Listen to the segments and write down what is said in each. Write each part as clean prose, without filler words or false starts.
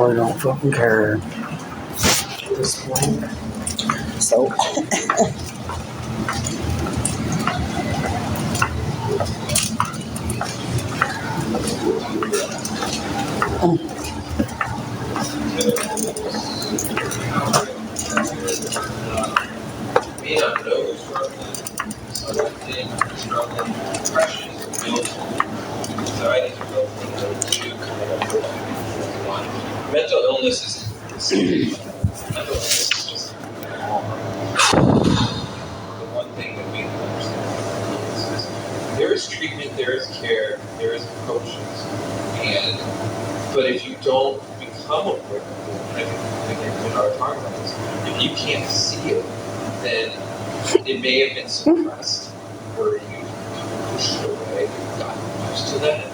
really don't fucking care at this point. So. Struggling, depression, guilt, anxieties are both two kind of one. Mental illness is just the one thing that we understand. There is treatment, there is care, there is approaches, but if you don't become aware of it, I think we are talking about this. If you can't see it, then it may have been suppressed, or you pushed it away, you've gotten used to that. I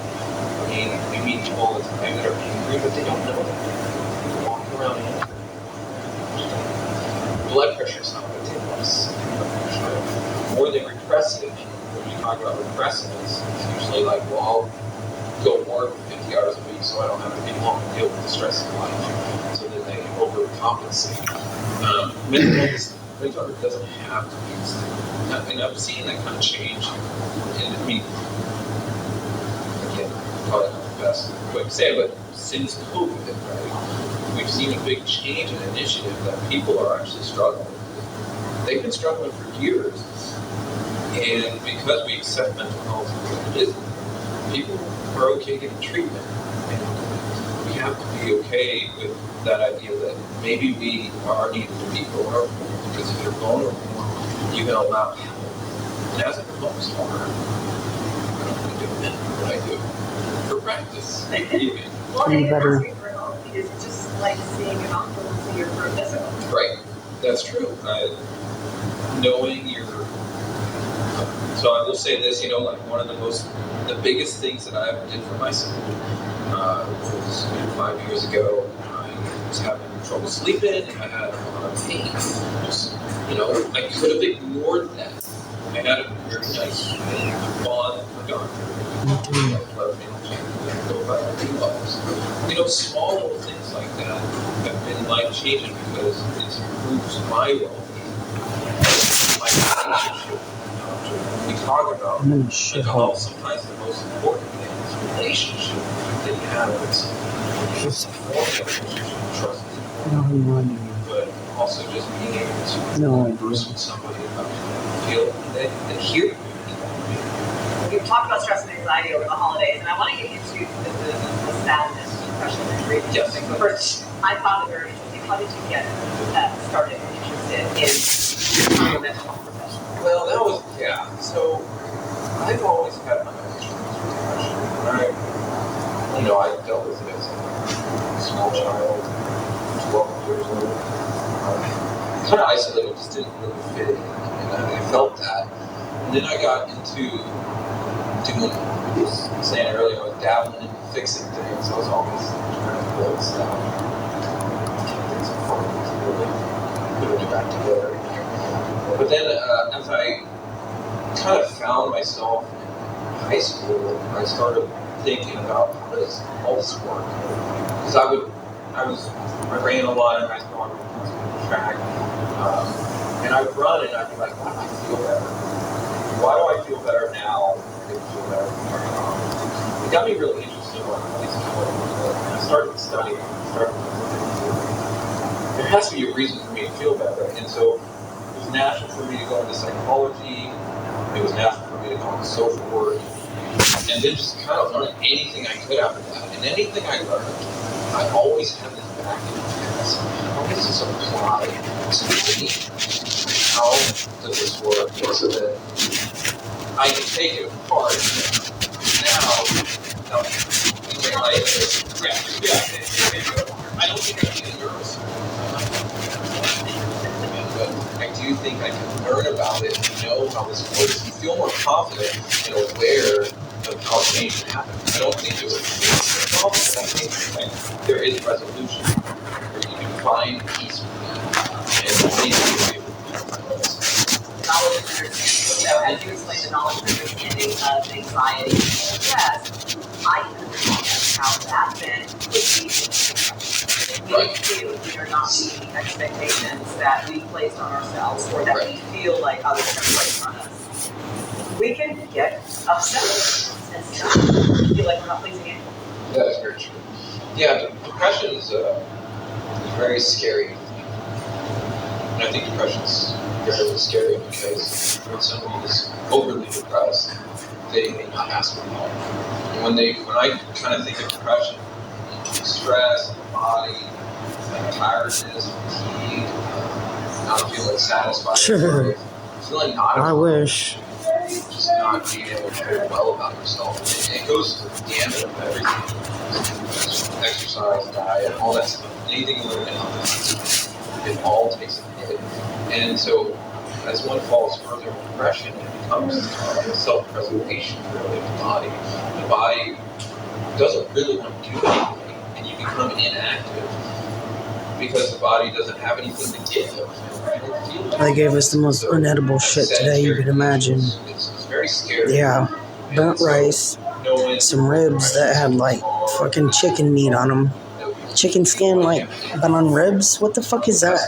mean, we meet people all the time that are angry, but they don't know that. They're walking around angry. Blood pressure is not what they want to see. More than repressive, when you talk about repressive, it's usually like, well, I'll go work 50 hours a week so I don't have to be long and deal with the stress of life. So that they overcompensate. Mental illness doesn't have to be. And I'm seeing that kind of change. And I mean, again, probably not the best way to say it, but since COVID, right, we've seen a big change in initiative that people are actually struggling. They've been struggling for years. And because we accept mental health as what it is, people are okay getting treatment. And we have to be okay with that idea that maybe we are needed to be vulnerable. Because if you're vulnerable, you can allow help. And as it becomes harder, I don't really do it what I do for practice. Even. Well, and asking for help is just like seeing an hospital to your physical. Right. That's true. Knowing your. So I will say this, like one of the biggest things that I ever did for myself was 5 years ago. I was having trouble sleeping, and I had a lot of pain. I could have ignored that. I had a very nice bond with my doctor. Small little things like that have been life-changing because it's improved my well-being, my relationship. We talk about mental health. Sometimes the most important thing is relationship that you have with someone. Just trust. But also just being able to converse with somebody about feel and hear you. We've talked about stress and anxiety over the holidays, and I want to get into the sadness, depression, and grief. Yes. But first, I found it very interesting. How did you get started and interested in becoming a mental health professional? Well, that was, so I've always had my own struggles with depression. I dealt with it as a small child, 12 years old. Kind of isolated, just didn't really fit in. And I felt that. And then I got into doing, I was saying earlier, I was dabbling in fixing things. I was always trying to build stuff. Things apart to really put it back together. But then as I kind of found myself in high school, I started thinking about how does all this work? Because I ran a lot in high school, I was track, and I'd run and I'd be like, why do I feel better? Why do I feel better now than I didn't feel better before? It got me really interested in what these people were. And I started studying, there has to be a reason for me to feel better. And so it was natural for me to go into psychology, it was natural for me to go into social work, and then just kind of learn anything I could after that. And anything I learned, I always had this back in my head. How does this apply to me? How does this work? So that I can take it apart. Now, I don't think I'm even nervous. But I do think I can learn about it and know how this works and feel more confident and aware of how change can happen. I don't think it was a problem, but I think there is resolution where you can find peace with that. And I think you'll be able to knowledge and understanding. So as you explain the knowledge and understanding of anxiety and stress, I can understand how that then could be we feel we are not meeting expectations that we placed on ourselves or that we feel like others have placed on us, we can get upset and stuff. Feel like we're not pleasing anyone. That is very true. Yeah, depression is very scary. And I think depression's very scary because when somebody is overly depressed, they may not ask for help. And when I kind of think of depression, stress, the body, tiredness, fatigue, not feeling satisfied, Sure. feeling not I wish. just not being able to feel well about yourself. And it goes to the gamut of everything. Exercise, diet, all that stuff. Anything a little bit healthy, it all takes a hit. And so, as one falls further in depression, it becomes self-preservation really of the body. The body doesn't really want to do anything, and you become inactive because the body doesn't have anything to give. They gave us the most unedible shit today you could imagine. It's very scary. Yeah, burnt rice, some ribs that had like fucking chicken meat on them. Chicken skin, like, but on ribs? What the fuck is that?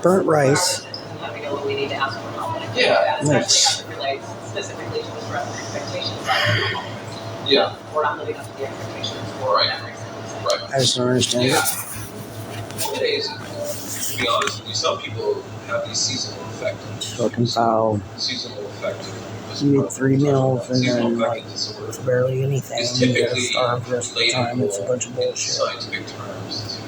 Burnt rice. Let me know when we need to ask for help. Yeah. Especially as it relates specifically to the stress and expectations. Yeah. We're not living up to the expectations for that reason. Right. I just don't understand Yeah. it. Nowadays, to be honest with you, some people have these seasonal affective. Fucking foul. Seasonal affective. You eat 3 meals and Seasonal then, like, affective disorder. barely anything. It's You gotta typically starve the rest of the time. It's a bunch of in bullshit. scientific terms to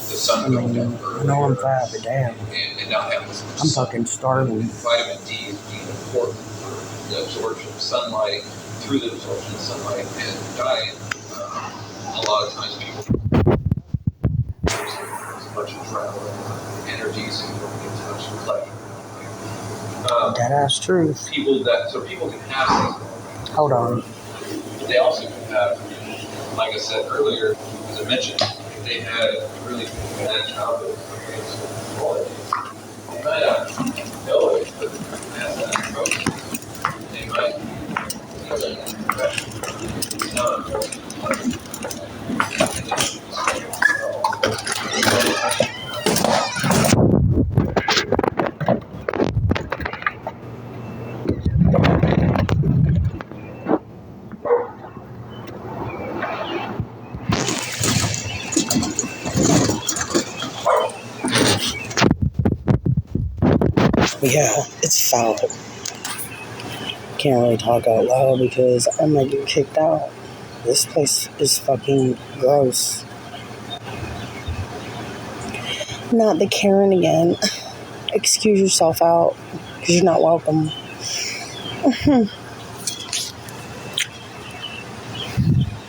the I sun going mean, down I know I'm earlier fat, but damn. and not having as much I'm sun. fucking starving. Vitamin D is being important for the absorption of sunlight, through the absorption of sunlight and diet. A lot of times people there's a bunch of adrenaline, energy, so you don't get too much pleasure. Dead ass truth. People can have seasonal. Hold on. They also can have, like I said earlier, as I mentioned, if they had a really bad childhood, they might not know it, but have that approach. They might feel like depression. It's not Yeah, it's foul. Can't really talk out loud because I might get kicked out. This place is fucking gross. Not the Karen again. Excuse yourself out because you're not welcome.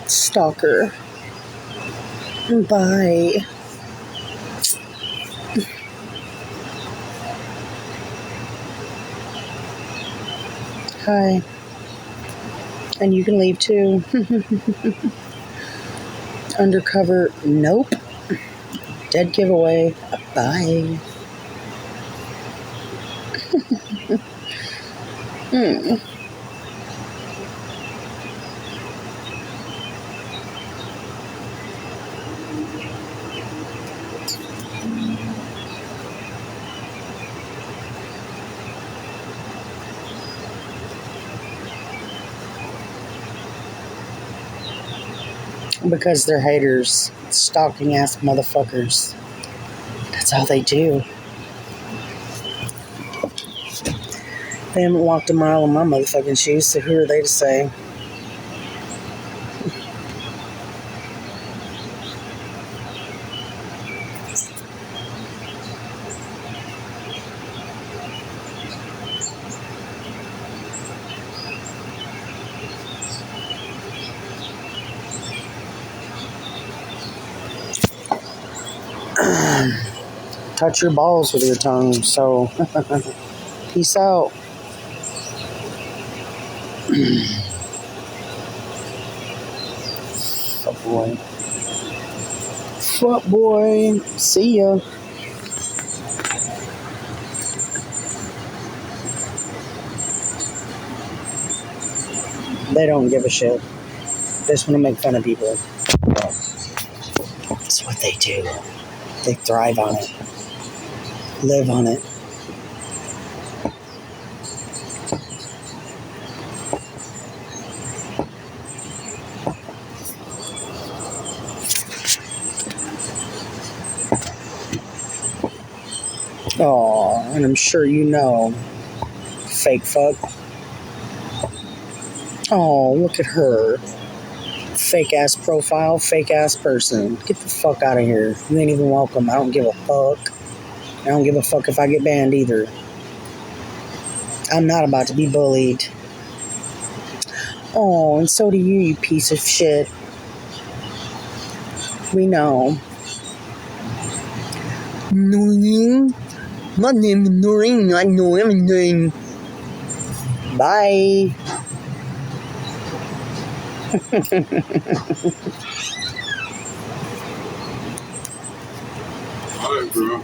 Stalker. Bye. Hi. And you can leave too. Undercover. Nope. Dead giveaway. Bye. Because they're haters. Stalking ass motherfuckers. That's all they do. They haven't walked a mile in my motherfucking shoes, so who are they to say? Touch your balls with your tongue, so peace out. Fuck boy. Fuck boy. See ya. They don't give a shit. They just want to make fun of people. what they do. They thrive on it. Live on it. Oh, and I'm sure you know, fake fuck. Oh, look at her. Fake ass profile, fake ass person. Get the fuck out of here. You ain't even welcome. I don't give a fuck. I don't give a fuck if I get banned either. I'm not about to be bullied. Oh, and so do you, you piece of shit. We know. Noreen? My name is Noreen. I know everything. Bye. All right, bro.